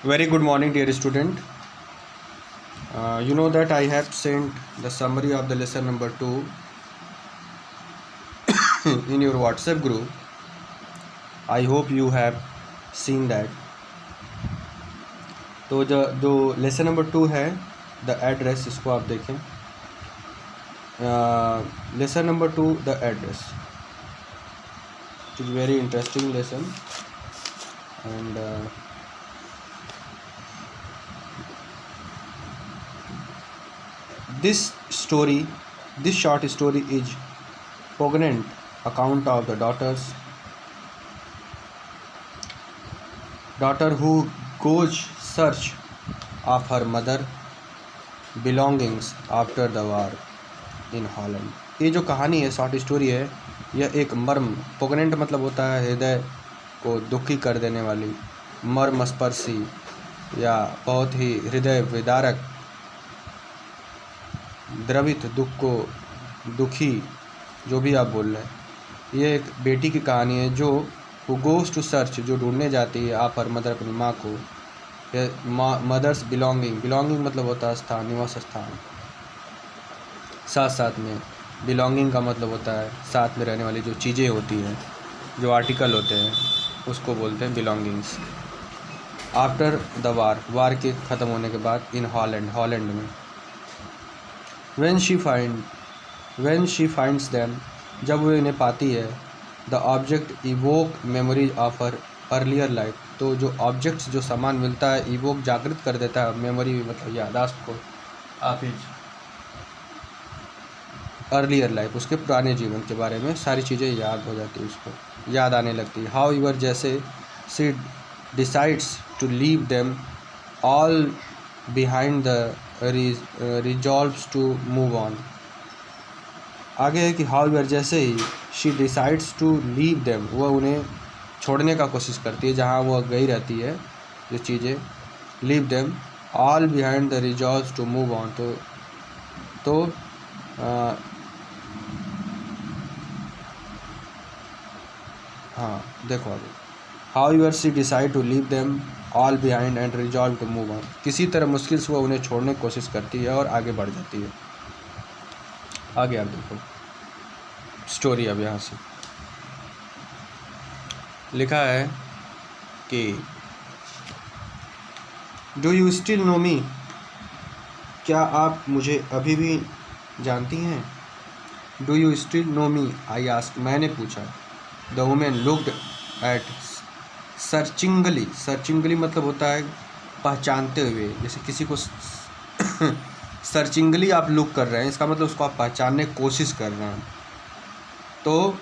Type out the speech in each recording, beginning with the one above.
Very good morning, dear student. You know that I have sent the summary of the lesson number 2 in your WhatsApp group. I hope you have seen that. तो जो lesson number 2 है the address, इसको आप देखें. Lesson number 2 the address. It is very interesting lesson and this short story is poignant account of the daughter who goes search of her mother belongings after the war in Holland. ये जो कहानी है, short story है, यह एक मर्म पोगनेंट मतलब होता है हृदय को दुखी कर देने वाली, मर्मस्पर्शी या बहुत ही हृदय विदारक, द्रवित दुख को दुखी, जो भी आप बोल रहे हैं. ये एक बेटी की कहानी है जो गोज़ टू सर्च, जो ढूंढने जाती है आप हर मदर, अपनी माँ को. मदर्स बिलोंगिंग मतलब होता है स्थान, निवास स्थान. साथ में बिलोंगिंग का मतलब होता है साथ में रहने वाली जो चीज़ें होती हैं, जो आर्टिकल होते हैं, उसको बोलते हैं बिलोंगिंग्स. आफ्टर द वार के ख़त्म होने के बाद इन हॉलैंड में. when she finds them, जब वो इन्हें पाती है. the object evoke memories of her earlier life, तो जो ऑब्जेक्ट्स, जो सामान मिलता है, इवोक जागृत कर देता है मेमोरी मतलब यादाश्त को, आप अर्लियर लाइफ, उसके पुराने जीवन के बारे में सारी चीज़ें याद हो जाती है, उसको याद आने लगती है. हाउ एवर जैसे she decides to leave them all behind the resolves to move on. आगे है कि हाउ एवर जैसे ही she decides to leave them, वह उन्हें छोड़ने का कोशिश करती है जहाँ वह गई रहती है, जो चीज़ें. Leave them all behind the resolves to move on, तो हाँ देखो आगे. However she decide to leave them all behind and resolve to move on, किसी तरह मुश्किल से वह उन्हें छोड़ने की कोशिश करती है और आगे बढ़ जाती है. आगे आप देखो स्टोरी. अब यहाँ से लिखा है कि do you still know me, क्या आप मुझे अभी भी जानती हैं. Do you still know me I ask, मैंने पूछा. The women looked at searchingly मतलब होता है पहचानते हुए, जैसे किसी को सर्चिंगली आप लुक कर रहे हैं, इसका मतलब उसको आप पहचानने की कोशिश कर रहे हैं. तो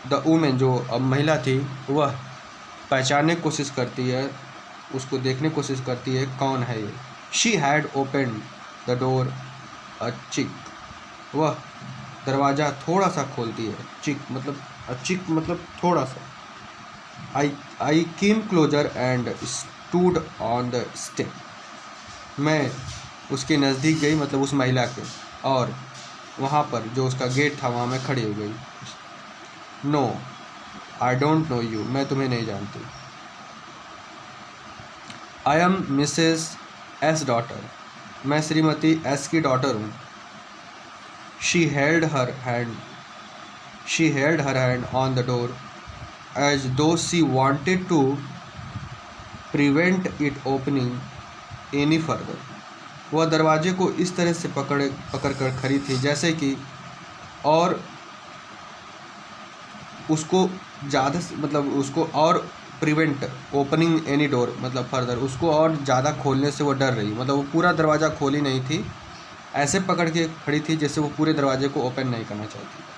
द वुमेन, जो अब महिला थी, वह पहचानने की कोशिश करती है, उसको देखने की कोशिश करती है कौन है ये. She had open the door a chink, वह दरवाज़ा थोड़ा सा खोलती है. चिक मतलब थोड़ा सा. I came closer and stood on the step, मैं उसके नज़दीक गई, मतलब उस महिला के, और वहाँ पर जो उसका गेट था वहाँ मैं खड़ी हो गई. No I don't know you, मैं तुम्हें नहीं जानती. I am Mrs S daughter, मैं श्रीमती एस की डॉटर हूँ. She held her hand on the door as though she wanted to prevent it opening any further. वह दरवाजे को इस तरह से पकड़ कर खड़ी थी जैसे कि, और उसको ज़्यादा मतलब उसको और प्रिवेंट ओपनिंग एनी डोर मतलब फर्दर, उसको और ज़्यादा खोलने से वो डर रही, मतलब वो पूरा दरवाज़ा खोली नहीं थी, ऐसे पकड़ के खड़ी थी जैसे वो पूरे दरवाजे को ओपन नहीं करना चाहती.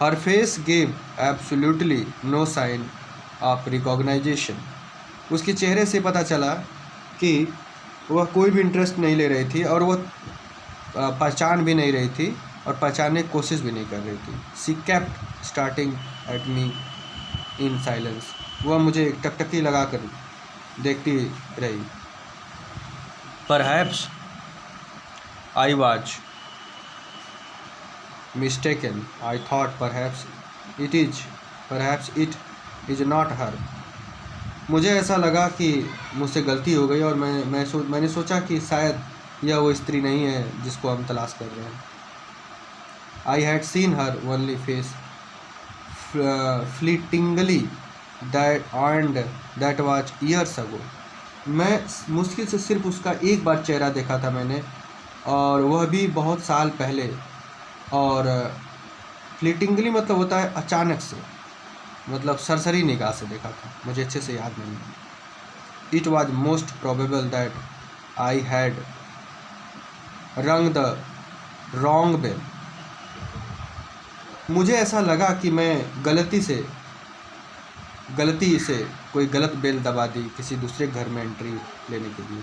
Her face gave absolutely no sign of recognition. उसके चेहरे से पता चला कि वह कोई भी इंटरेस्ट नहीं ले रही थी, और वह पहचान भी नहीं रही थी, और पहचानने की कोशिश भी नहीं कर रही थी. She kept starting at me in silence. वह मुझे टकटकी लगा कर देखती रही. Perhaps I was mistaken. I thought perhaps it is not her. मुझे ऐसा लगा कि मुझसे गलती हो गई और मैंने सोचा कि शायद यह वो स्त्री नहीं है जिसको हम तलाश कर रहे हैं। I had seen her only face fleetingly that was years ago. मैं मुश्किल से सिर्फ उसका एक बार चेहरा देखा था मैंने, और वह भी बहुत साल पहले। और फ्लीटिंगली मतलब होता है अचानक से, मतलब सरसरी निगाह से देखा था, मुझे अच्छे से याद नहीं है। It was most probable that I had रंग द रॉन्ग बेल। मुझे ऐसा लगा कि मैं गलती से कोई गलत बेल दबा दी किसी दूसरे घर में एंट्री लेने के लिए।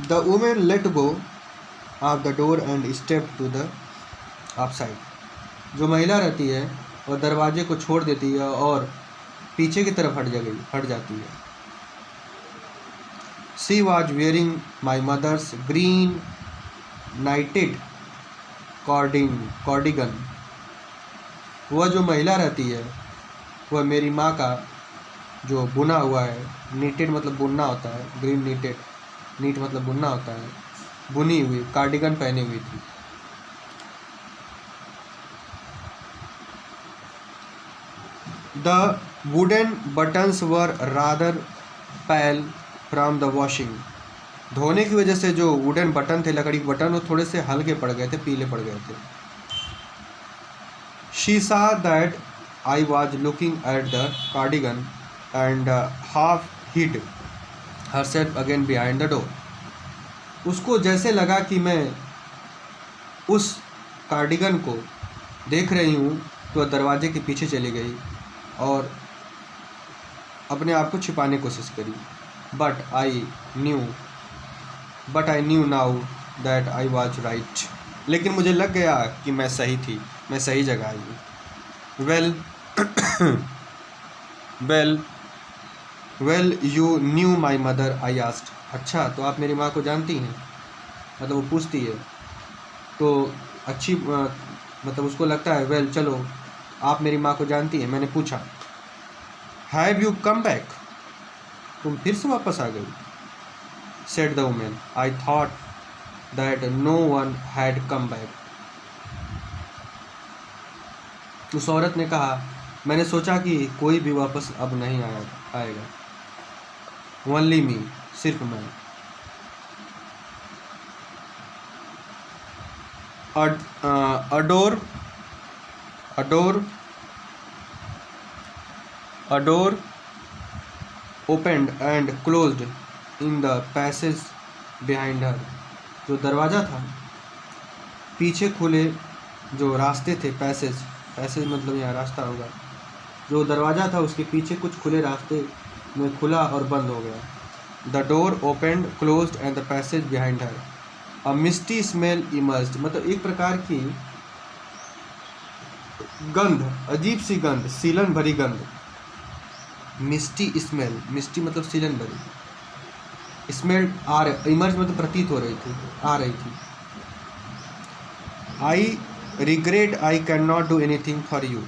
The women let go of the door and step to the upside. जो महिला रहती है वह दरवाजे को छोड़ देती है और पीछे की तरफ हट जाती है। She was wearing my mother's green knitted cardigan. वह जो महिला रहती है वह मेरी माँ का जो बुना हुआ है, नीटेड मतलब बुनना होता है, ग्रीन नीट मतलब बुनना होता है, बुनी हुई कार्डिगन पहनी हुई थी। The wooden buttons were rather pale from the washing. धोने की वजह से जो वुडन बटन थे, लकड़ी के बटन, वो थोड़े से हल्के पड़ गए थे, पीले पड़ गए थे। She saw that I was looking at the cardigan and half hid herself again behind the door. उसको जैसे लगा कि मैं उस कार्डिगन को देख रही हूँ तो वह दरवाजे के पीछे चली गई और अपने आप को छिपाने की कोशिश करी। But I knew now that I was right. लेकिन मुझे लग गया कि मैं सही थी, मैं सही जगह आई हूँ। Well you knew my mother, I asked. अच्छा, तो आप मेरी माँ को जानती हैं? मतलब वो पूछती है तो अच्छी मतलब उसको लगता है वेल चलो आप मेरी माँ को जानती हैं। मैंने पूछा हैव यू कम बैक, तुम फिर से वापस आ गई? Said the women, I thought that no one had come back. उस औरत ने कहा, मैंने सोचा कि कोई भी वापस अब नहीं आएगा। ओनली मी, सिर्फ मैं। A door opened and closed in the passage behind her. जो दरवाज़ा था पीछे खुले, जो रास्ते थे, पैसेज मतलब यहाँ रास्ता होगा, जो दरवाज़ा था उसके पीछे कुछ खुले रास्ते में खुला और बंद हो गया। The door opened closed and the passage behind her. A misty smell emerged, मतलब एक प्रकार की गंध, अजीब सी गंध, सीलन भरी गंध। मिस्टी स्मेल, मिस्टी मतलब सीलन भरी, स्मेल इमर्ज मतलब प्रतीत हो रही थी, आ रही थी। I regret I can not do anything for you.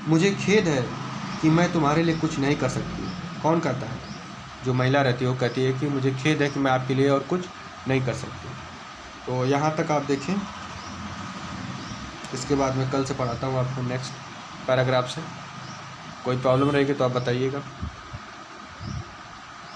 मुझे खेद है कि मैं तुम्हारे लिए कुछ नहीं कर सकती। कौन कहता है? जो महिला रहती है वो कहती है कि मुझे खेद है कि मैं आपके लिए और कुछ नहीं कर सकती। तो यहाँ तक आप देखें, इसके बाद मैं कल से पढ़ाता हूँ आपको नेक्स्ट पैराग्राफ से। कोई प्रॉब्लम रहेगी तो आप बताइएगा।